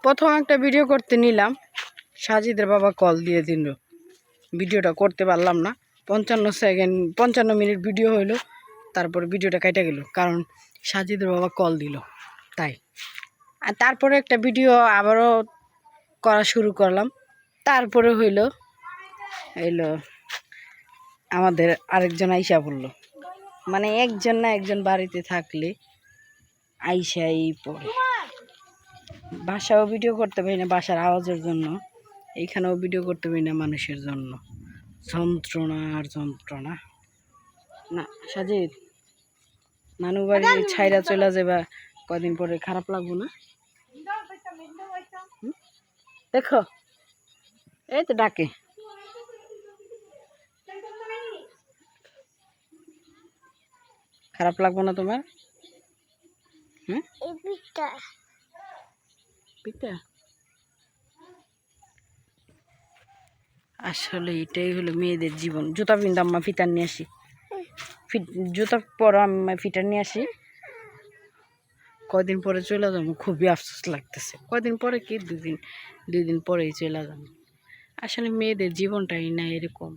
প্রথম একটা ভিডিও করতে নিলাম, সাজিদের বাবা কল দিয়ে দিল, ভিডিওটা করতে পারলাম না। 55 মিনিট ভিডিও হইলো, তারপরে ভিডিওটা কেটে গেল, কারণ সাজিদের বাবা কল দিল তাই। আর তারপরে একটা ভিডিও আবারও করা শুরু করলাম, তারপরে হইলো আমাদের আরেকজন আইসা পড়লো, মানে একজন না একজন বাড়িতে থাকলে আইসাই পড়ে। বাসাও ভিডিও করতে পারি না বাসার আওয়াজের জন্য, এইখানেও ভিডিও করতে পারি না মানুষের জন্য, যন্ত্রণা আর যন্ত্রণা। না সাজিদ, নানু বাড়ি ছাইরা চলে যাবা কদিন পরে, খারাপ লাগবো না? দেখো এই তো ডাকে, খারাপ লাগবো না তোমার? পিঠা আসলে এটাই হলো মেয়েদের জীবন। জুতা পিন্ধা আম্মা, ফিতার নিয়ে আসি, জুতা পরো আম্মা, ফিটার নিয়ে আসি। কয়দিন পরে চলে যাবো, খুবই আফসোস লাগতেছে। কয়দিন পরে কি, দুই দিন পরেই চলে যাবো। আসলে মেয়েদের জীবনটাই না এরকম।